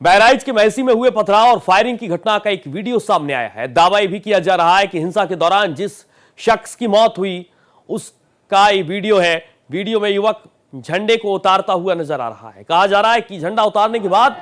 बहराइच के मैसी में हुए पथराव और फायरिंग की घटना का एक वीडियो सामने आया है। दावा यह भी किया जा रहा है कि हिंसा के दौरान जिस शख्स की मौत हुई उसका ये वीडियो है। वीडियो में युवक झंडे को उतारता हुआ नजर आ रहा है। कहा जा रहा है कि झंडा उतारने के बाद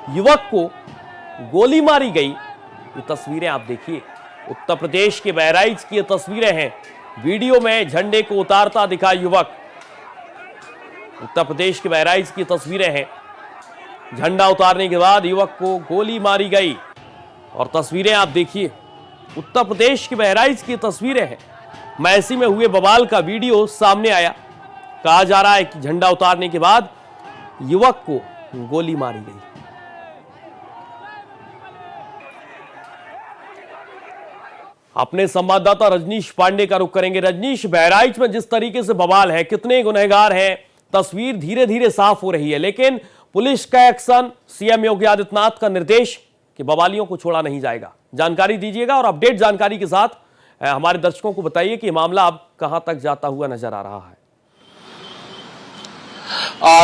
युवक को गोली मारी गई। ये तस्वीरें आप देखिए, उत्तर प्रदेश के बहराइच की ये तस्वीरें हैं। वीडियो में झंडे को उतारता दिखा युवक। उत्तर प्रदेश के बहराइच की तस्वीरें हैं। झंडा उतारने के बाद युवक को गोली मारी गई और तस्वीरें आप देखिए, उत्तर प्रदेश के बहराइच की तस्वीरें हैं। मैसी में हुए बवाल का वीडियो सामने आया। कहा जा रहा है कि झंडा उतारने के बाद युवक को गोली मारी गई। अपने संवाददाता रजनीश पांडे का रुख करेंगे। रजनीश, बहराइच में जिस तरीके से बवाल है, कितने गुनहगार हैं, तस्वीर धीरे धीरे साफ हो रही है, लेकिन पुलिस का एक्शन, सीएम योगी आदित्यनाथ का निर्देश कि बवालियों को छोड़ा नहीं जाएगा। जानकारी दीजिएगा और अपडेट जानकारी के साथ हमारे दर्शकों को बताइए कि मामला अब कहां तक जाता हुआ नजर आ रहा है।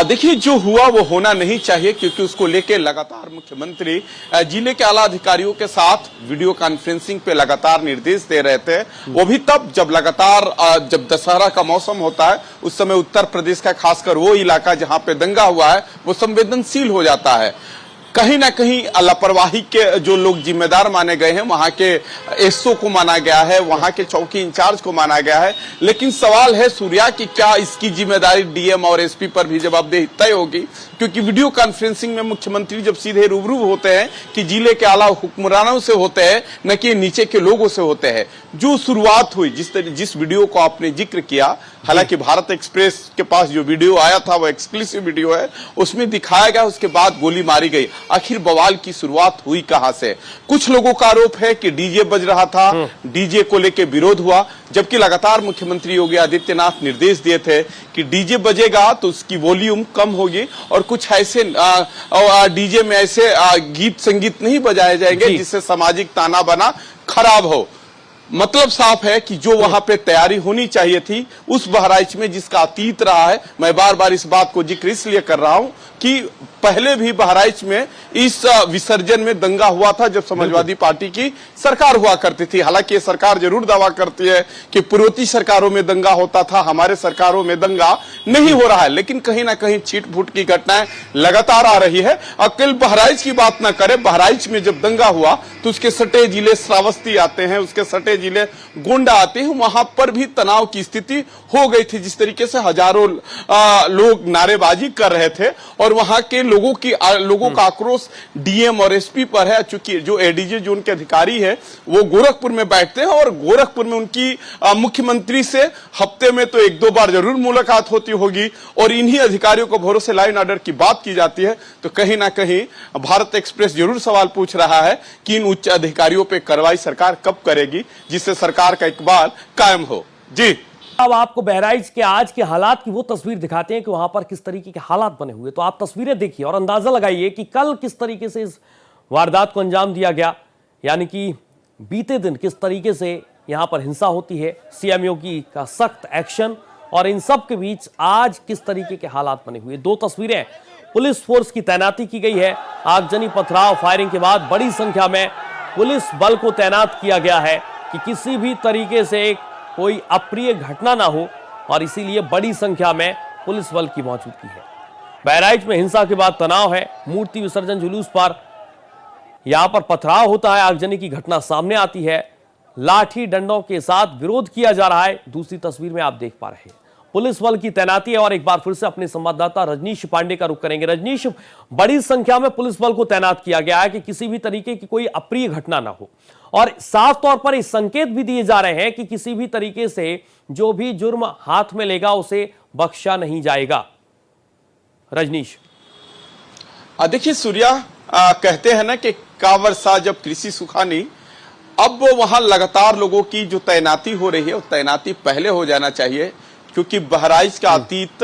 देखिए, जो हुआ वो होना नहीं चाहिए, क्योंकि उसको लेके लगातार मुख्यमंत्री जिले के आला अधिकारियों के साथ वीडियो कॉन्फ्रेंसिंग पे लगातार निर्देश दे रहे थे। वो भी तब जब लगातार जब दशहरा का मौसम होता है, उस समय उत्तर प्रदेश का खासकर वो इलाका जहां पे दंगा हुआ है वो संवेदनशील हो जाता है। कहीं ना कहीं लापरवाही के जो लोग जिम्मेदार माने गए हैं, वहां के एसओ को माना गया है, वहां के चौकी इंचार्ज को माना गया है। लेकिन सवाल है सूर्या कि क्या इसकी जिम्मेदारी डीएम और एसपी पर भी जवाबदेही तय होगी? क्योंकि वीडियो कॉन्फ्रेंसिंग में मुख्यमंत्री जब सीधे रूबरू होते हैं कि जिले के आला हुक्मरानों से होते हैं, न कि नीचे के लोगों से होते हैं। जो शुरुआत हुई, जिस वीडियो को आपने जिक्र किया, हालांकि भारत एक्सप्रेस के पास जो वीडियो आया था वो एक्सक्लूसिव वीडियो है, उसमें दिखाया गया उसके बाद गोली मारी गई। आखिर बवाल की शुरुआत हुई कहां से? कुछ लोगों का आरोप है कि डीजे बज रहा था, डीजे को लेकर विरोध हुआ, जबकि लगातार मुख्यमंत्री योगी आदित्यनाथ निर्देश दिए थे कि डीजे बजेगा तो उसकी वॉल्यूम कम होगी और कुछ ऐसे डीजे में ऐसे गीत संगीत नहीं बजाए जाएंगे जिससे सामाजिक ताना बाना खराब हो। मतलब साफ है कि जो वहां पे तैयारी होनी चाहिए थी उस बहराइच में जिसका अतीत रहा है। मैं बार बार इस बात को जिक्र इसलिए कर रहा हूं कि पहले भी बहराइच में इस विसर्जन में दंगा हुआ था जब समाजवादी पार्टी की सरकार हुआ करती थी। हालांकि ये सरकार जरूर दावा करती है कि पूर्ववर्ती सरकारों में दंगा होता था, हमारे सरकारों में दंगा नहीं हो रहा है, लेकिन कहीं ना कहीं छीट फूट की घटनाएं लगातार आ रही है। अकेले बहराइच की बात ना करें, बहराइच में जब दंगा हुआ तो उसके सटे जिले श्रावस्ती आते हैं, उसके सटे जिले गोंडा आते हैं, वहां पर भी तनाव की स्थिति हो गई थी। जिस तरीके से हजारों लोग नारेबाजी कर रहे थे और वहां के लोगों का आक्रोश डीएम और एसपी पर है। चूंकि जो एडीजे जोन के अधिकारी है वो गोरखपुर में बैठते हैं और गोरखपुर में उनकी मुख्यमंत्री से हफ्ते में तो एक दो बार जरूर मुलाकात होती होगी और इन्हीं अधिकारियों को भरोसे लाइन ऑर्डर की बात की जाती है। तो कहीं ना कहीं भारत एक्सप्रेस जरूर सवाल पूछ रहा है कि इन उच्च अधिकारियों पर कार्रवाई सरकार कब करेगी जिससे सरकार का इकबाल कायम हो। जी, अब आपको बहराइच के आज के हालात की वो तस्वीर दिखाते हैं कि वहां पर किस तरीके के हालात बने हुए। तो आप तस्वीरें देखिए और अंदाजा लगाइए कि कल किस तरीके से इस वारदात को अंजाम दिया गया, यानी कि बीते दिन किस तरीके से यहां पर हिंसा होती है। सीएम योगी का सख्त एक्शन और इन सब के बीच आज किस तरीके के हालात बने हुए। दो तस्वीरें, पुलिस फोर्स की तैनाती की गई है। आगजनी, पथराव, फायरिंग के बाद बड़ी संख्या में पुलिस बल को तैनात किया गया है कि किसी भी तरीके से कोई अप्रिय घटना ना हो और इसीलिए बड़ी संख्या में पुलिस बल की मौजूदगी है। बहराइच में हिंसा के बाद तनाव है। मूर्ति विसर्जन जुलूस पर यहां पर पथराव होता है, आगजनी की घटना सामने आती है, लाठी डंडों के साथ विरोध किया जा रहा है। दूसरी तस्वीर में आप देख पा रहे हैं पुलिस बल की तैनाती है। और एक बार फिर से अपने संवाददाता रजनीश पांडे का रुख करेंगे। रजनीश, बड़ी संख्या में पुलिस बल को तैनात किया गया है कि किसी भी तरीके की कोई अप्रिय घटना ना हो और साफ तौर पर इस संकेत भी दिए जा रहे हैं कि किसी भी तरीके से जो भी जुर्म हाथ में लेगा उसे बख्शा नहीं जाएगा। रजनीश, देखिए सूर्या, कहते हैं ना कि का वर्षा जब कृषि सुखानी, अब वहां लगातार लोगों की जो तैनाती हो रही है वो तैनाती पहले हो जाना चाहिए, क्योंकि बहराइच का अतीत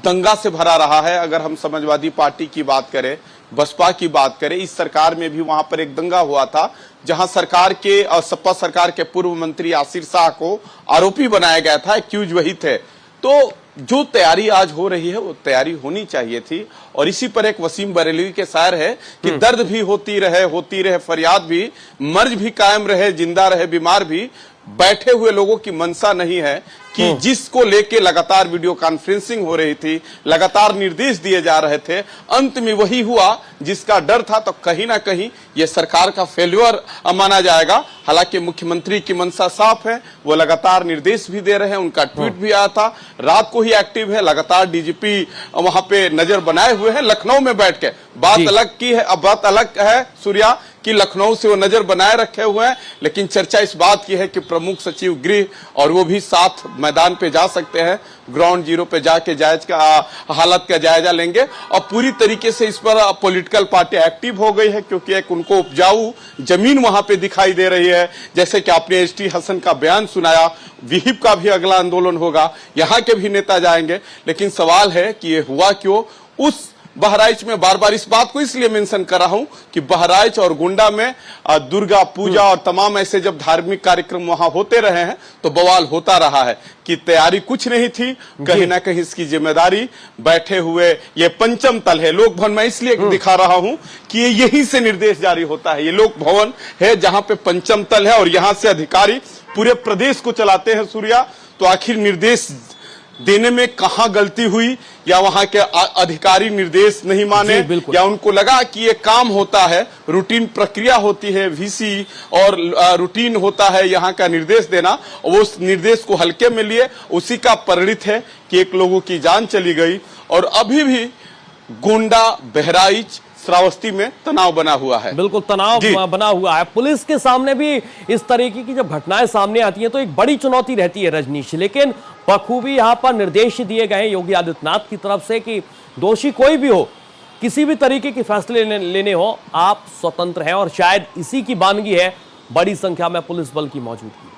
दंगा से भरा रहा है। अगर हम समाजवादी पार्टी की बात करें, बसपा की बात करें, इस सरकार में भी वहां पर एक दंगा हुआ था जहां सरकार के और सपा सरकार के पूर्व मंत्री आसिर शाह को आरोपी बनाया गया था, एक्यूज वही थे। तो जो तैयारी आज हो रही है वो तैयारी होनी चाहिए थी। और इसी पर एक वसीम बरेलवी के शायर है कि दर्द भी होती रहे फरियाद भी, मर्ज भी कायम रहे, जिंदा रहे बीमार भी, बैठे हुए लोगों की मंशा नहीं है कि जिसको लेके लगातार वीडियो कॉन्फ्रेंसिंग हो रही थी, लगातार निर्देश दिए जा रहे थे, अंत में वही हुआ जिसका डर था। तो कहीं ना कहीं ये सरकार का फेल्यूर माना जाएगा। हालांकि मुख्यमंत्री की मंशा साफ है, वो लगातार निर्देश भी दे रहे हैं, उनका ट्वीट भी आया था, रात को ही एक्टिव है, लगातार डीजीपी वहां पे नजर बनाए हुए हैं लखनऊ में बैठ के। बात अलग की है, अब बात अलग है सूर्या कि लखनऊ से वो नजर बनाए रखे हुए हैं, लेकिन चर्चा इस बात की है कि प्रमुख सचिव गृह और वो भी साथ मैदान पे जा सकते हैं, ग्राउंड जीरो पे जाके हालत का जायजा लेंगे। और पूरी तरीके से इस पर पॉलिटिकल पार्टी एक्टिव हो गई है, क्योंकि एक उनको उपजाऊ जमीन वहां पे दिखाई दे रही है। जैसे कि आपने एसटी हसन का बयान सुनाया, विहिप का भी अगला आंदोलन होगा, यहाँ के भी नेता जाएंगे। लेकिन सवाल है कि ये हुआ क्यों। उस बहराइच में बार बार इस बात को इसलिए मेंशन कर रहा हूं कि बहराइच और गोंडा में दुर्गा पूजा और तमाम ऐसे जब धार्मिक कार्यक्रम वहां होते रहे हैं तो बवाल होता रहा है कि तैयारी कुछ नहीं थी। कहीं ना कहीं इसकी जिम्मेदारी बैठे हुए ये पंचम तल है। लोक भवन में इसलिए दिखा रहा हूं कि ये यहीं से निर्देश जारी होता है। ये लोक भवन है जहां पे पंचम तल है और यहां से अधिकारी पूरे प्रदेश को चलाते हैं सूर्या। तो आखिर निर्देश देने में कहां गलती हुई, या वहां के अधिकारी निर्देश नहीं माने, या उनको लगा कि ये काम होता है, रूटीन प्रक्रिया होती है, वीसी और रूटीन होता है यहाँ का निर्देश देना, वो उस निर्देश को हल्के में लिए। उसी का परिणित है कि एक लोगों की जान चली गई। और अभी भी गोंडा, बहराइच, श्रावस्ती में तनाव बना हुआ है। बिल्कुल तनाव बना हुआ है। पुलिस के सामने भी इस तरीके की जब घटनाएं सामने आती हैं तो एक बड़ी चुनौती रहती है रजनीश, लेकिन बखूबी यहां पर निर्देश दिए गए योगी आदित्यनाथ की तरफ से कि दोषी कोई भी हो, किसी भी तरीके के फैसले लेने हो, आप स्वतंत्र हैं। और शायद इसी की बानगी है बड़ी संख्या में पुलिस बल की मौजूदगी।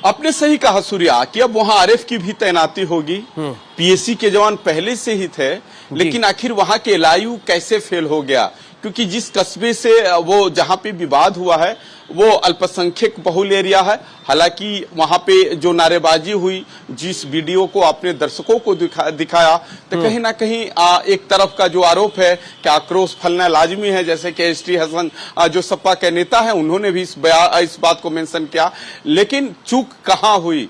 आपने सही कहा सूर्या कि अब वहां आरएफ की भी तैनाती होगी। पीएसी के जवान पहले से ही थे, लेकिन आखिर वहां के एलआईयू कैसे फेल हो गया, क्योंकि जिस कस्बे से वो जहां पे विवाद हुआ है वो अल्पसंख्यक बहुल एरिया है। हालांकि वहां पे जो नारेबाजी हुई, जिस वीडियो को आपने दर्शकों को दिखाया, तो कहीं ना कहीं एक तरफ का जो आरोप है कि आक्रोश फैलना लाजमी है, जैसे कि एसटी हसन जो सपा के नेता है उन्होंने भी इस बात को मेंशन किया। लेकिन चूक कहां हुई,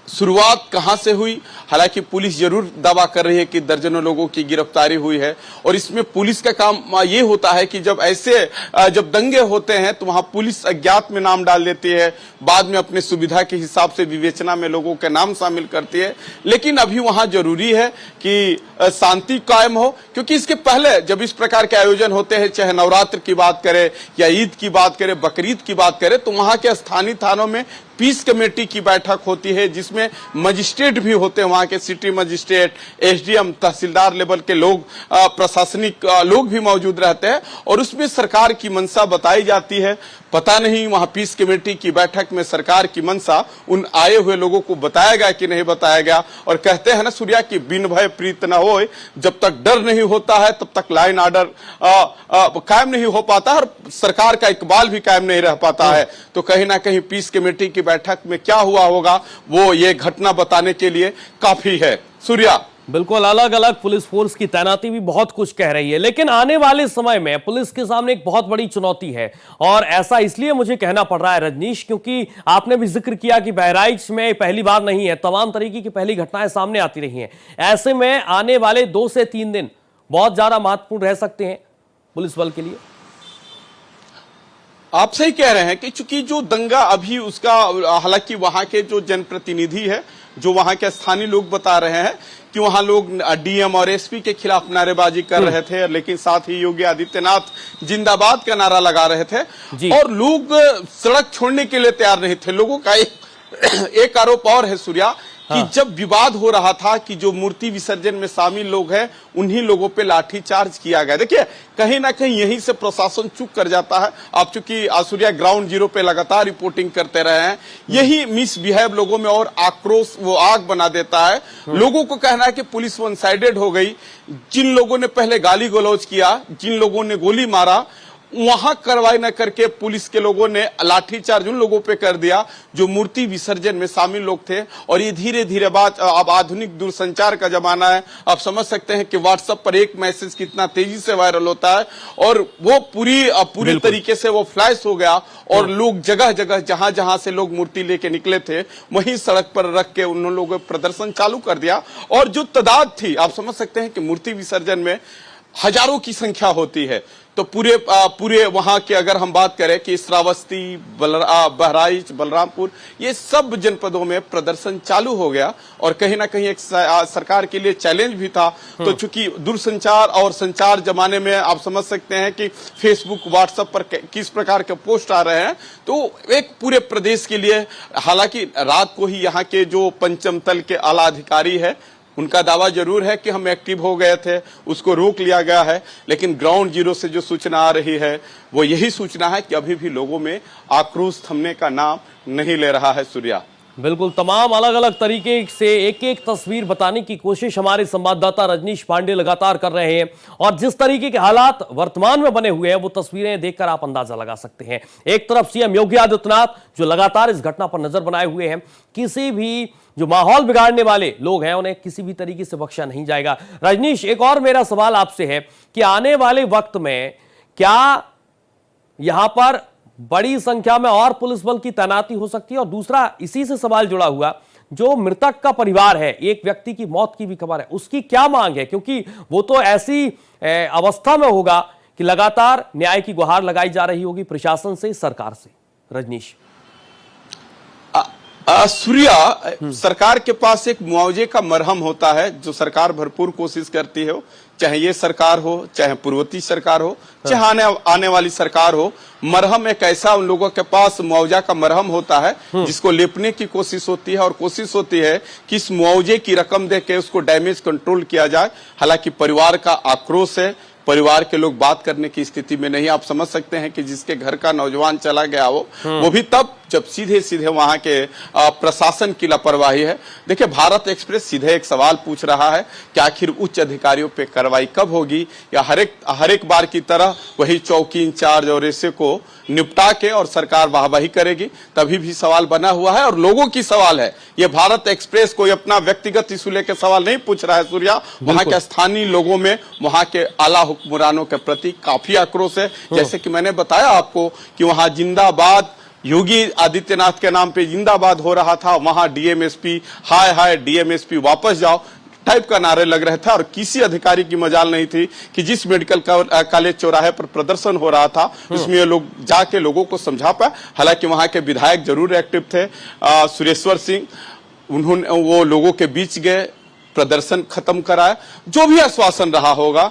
शुरुआत कहां से हुई? हालांकि पुलिस जरूर दावा कर रही है कि दर्जनों लोगों की गिरफ्तारी हुई है, और इसमें पुलिस का काम ये होता है कि जब दंगे होते हैं तो वहां पुलिस अज्ञात में नाम डाल देती है, बाद में अपने सुविधा के हिसाब से विवेचना में लोगों के नाम शामिल करती है। लेकिन अभी वहां जरूरी है कि शांति कायम हो, क्योंकि इसके पहले जब इस प्रकार के आयोजन होते हैं, चाहे नवरात्र की बात करें या ईद की बात करें, बकरीद की बात करें, तो वहां के स्थानीय थानों में पीस कमेटी की बैठक होती है, जिसमें मजिस्ट्रेट भी होते हैं, वहां के सिटी मजिस्ट्रेट, एसडीएम, तहसीलदार लेवल के लोग, प्रशासनिक लोग भी मौजूद रहते हैं, और उसमें सरकार की मंशा बताई जाती है। पता नहीं वहां पीस कमेटी की बैठक में सरकार की मंशा उन आए हुए लोगों को बताया गया कि नहीं बताया गया। और कहते हैं ना सूर्या कि बिन भय प्रीत न होए, जब तक डर नहीं होता है तब तक लाइन ऑर्डर कायम नहीं हो पाता, और सरकार का इकबाल भी कायम नहीं रह पाता है। तो कहीं ना कहीं पीस कमेटी की बैठक में क्या हुआ होगा वो ये घटना बताने के लिए काफी है सूर्या। बिल्कुल, अलग अलग पुलिस फोर्स की तैनाती भी बहुत कुछ कह रही है, लेकिन आने वाले समय में पुलिस के सामने एक बहुत बड़ी चुनौती है। और ऐसा इसलिए मुझे कहना पड़ रहा है रजनीश, क्योंकि आपने भी जिक्र किया कि बहराइच में पहली बार नहीं है, तमाम तरीके की पहली घटनाएं सामने आती रही हैं। ऐसे में आने वाले 2 से 3 दिन बहुत ज्यादा महत्वपूर्ण रह सकते हैं पुलिस बल के लिए। आप सही कह रहे हैं कि चूंकि जो दंगा अभी उसका, हालांकि वहां के जो जनप्रतिनिधि है, जो वहां के स्थानीय लोग बता रहे हैं कि वहां लोग डीएम और एसपी के खिलाफ नारेबाजी कर रहे थे, लेकिन साथ ही योगी आदित्यनाथ जिंदाबाद का नारा लगा रहे थे, और लोग सड़क छोड़ने के लिए तैयार नहीं थे। लोगों का एक आरोप और है सूर्या कि जब विवाद हो रहा था कि जो मूर्ति विसर्जन में शामिल लोग हैं उन्हीं लोगों पे लाठीचार्ज किया गया। देखिए कहीं ना कहीं यहीं से प्रशासन चूक कर जाता है। आप चूंकि आसूर्या ग्राउंड जीरो पे लगातार रिपोर्टिंग करते रहे हैं, यही मिसबिहेव लोगों में और आक्रोश वो आग बना देता है। लोगों को कहना है कि पुलिस वन साइडेड हो गई। जिन लोगों ने पहले गाली गलौज किया, जिन लोगों ने गोली मारा, वहां कार्रवाई न करके पुलिस के लोगों ने लाठीचार्ज उन लोगों पे कर दिया जो मूर्ति विसर्जन में शामिल लोग थे। और ये धीरे धीरे बात, अब आधुनिक दूरसंचार का जमाना है, आप समझ सकते हैं कि व्हाट्सएप पर एक मैसेज कितना तेजी से वायरल होता है और वो पूरी तरीके से वो फ्लैश हो गया और लोग जगह जगह जहां जहां से लोग मूर्ति लेके निकले थे वहीं सड़क पर रख के उन लोगों ने प्रदर्शन चालू कर दिया। और जो तादाद थी, आप समझ सकते हैं कि मूर्ति विसर्जन में हजारों की संख्या होती है, तो पूरे वहां के अगर हम बात करें कि श्रावस्ती, बहराइच, बलरामपुर, ये सब जनपदों में प्रदर्शन चालू हो गया। और कहीं ना कहीं एक सरकार के लिए चैलेंज भी था। तो चूंकि दूरसंचार और संचार जमाने में आप समझ सकते हैं कि फेसबुक, व्हाट्सएप पर किस प्रकार के पोस्ट आ रहे हैं, तो एक पूरे प्रदेश के लिए, हालांकि रात को ही यहाँ के जो पंचम तल के आला अधिकारी है उनका दावा जरूर है कि हम एक्टिव हो गए थे, उसको रोक लिया गया है, लेकिन ग्राउंड जीरो से जो सूचना आ रही है वो यही सूचना है कि अभी भी लोगों में आक्रोश थमने का नाम नहीं ले रहा है। सूर्या, बिल्कुल, तमाम अलग अलग तरीके से एक एक तस्वीर बताने की कोशिश हमारे संवाददाता रजनीश पांडे लगातार कर रहे हैं और जिस तरीके के हालात वर्तमान में बने हुए हैं वो तस्वीरें देखकर आप अंदाजा लगा सकते हैं। एक तरफ सीएम योगी आदित्यनाथ जो लगातार इस घटना पर नजर बनाए हुए हैं, किसी भी जो माहौल बिगाड़ने वाले लोग हैं उन्हें किसी भी तरीके से बख्शा नहीं जाएगा। रजनीश, एक और मेरा सवाल आपसे है कि आने वाले वक्त में क्या यहां पर बड़ी संख्या में और पुलिस बल की तैनाती हो सकती है? और दूसरा इसी से सवाल जुड़ा हुआ, जो मृतक का परिवार है, एक व्यक्ति की मौत की भी खबर है, उसकी क्या मांग है? क्योंकि वो तो ऐसी अवस्था में होगा कि लगातार न्याय की गुहार लगाई जा रही होगी प्रशासन से, सरकार से। रजनीश, सूर्या, सरकार के पास एक मुआवजे का मरहम होता है जो सरकार भरपूर कोशिश करती है, चाहे ये सरकार हो, चाहे पूर्ववर्ती सरकार हो, चाहे आने वाली सरकार हो। मरहम एक ऐसा उन लोगों के पास मुआवजा का मरहम होता है जिसको लेपने की कोशिश होती है और कोशिश होती है कि इस मुआवजे की रकम दे के उसको डैमेज कंट्रोल किया जाए। हालांकि परिवार का आक्रोश है, परिवार के लोग बात करने की स्थिति में नहीं। आप समझ सकते हैं कि जिसके घर का नौजवान चला गया वो भी तब जब सीधे सीधे वहां के प्रशासन की लापरवाही है। देखिए, भारत एक्सप्रेस सीधे एक सवाल पूछ रहा है कि आखिर उच्च अधिकारियों पे कार्रवाई कब होगी, या हर एक बार की तरह वही चौकी इंचार्ज और ऐसे को निपटा के और सरकार वाहवाही करेगी? तभी भी सवाल बना हुआ है और लोगों की सवाल है। ये भारत एक्सप्रेस कोई अपना व्यक्तिगत इशू लेकर सवाल नहीं पूछ रहा है सूर्या, वहां के स्थानीय लोगों में, वहां के आला हुक्मरानों के प्रति काफी आक्रोश है। जैसे कि मैंने बताया आपको कि वहां जिंदाबाद योगी आदित्यनाथ के नाम पे जिंदाबाद हो रहा था, वहां डीएमएसपी, हाय हाय डीएमएसपी वापस जाओ टाइप का नारे लग रहे थे और किसी अधिकारी की मजाल नहीं थी कि जिस मेडिकल कॉलेज चौराहे पर प्रदर्शन हो रहा था उसमें ये लोग जाके लोगों को समझा पाए। हालांकि वहां के विधायक जरूर एक्टिव थे, सुरेश्वर सिंह, उन्होंने वो लोगों के बीच गए, प्रदर्शन खत्म कराया। जो भी आश्वासन रहा होगा,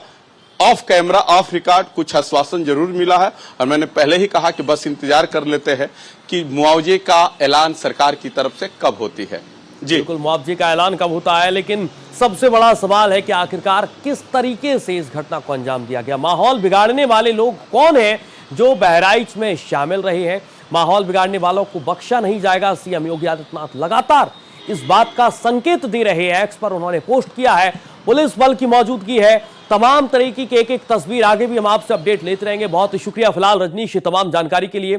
ऑफ कैमरा, ऑफ रिकॉर्ड कुछ आश्वासन जरूर मिला है और मैंने पहले ही कहा कि बस इंतजार कर लेते हैं कि मुआवजे का ऐलान सरकार की तरफ से कब होती है। जी बिल्कुल, मुआवजे का ऐलान कब होता है, लेकिन सबसे बड़ा सवाल है कि आखिरकार किस तरीके से इस घटना को अंजाम दिया गया। माहौल बिगाड़ने वाले लोग कौन हैं जो बहराइच में शामिल रहे हैं? माहौल बिगाड़ने वालों को बख्शा नहीं जाएगा। सीएम योगी आदित्यनाथ लगातार इस बात का संकेत दे रहे हैं, एक्स पर उन्होंने पोस्ट किया है, पुलिस बल की मौजूदगी है, तमाम तरीके की एक एक तस्वीर आगे भी हम आपसे अपडेट लेते रहेंगे। बहुत शुक्रिया फिलहाल रजनीश तमाम जानकारी के लिए।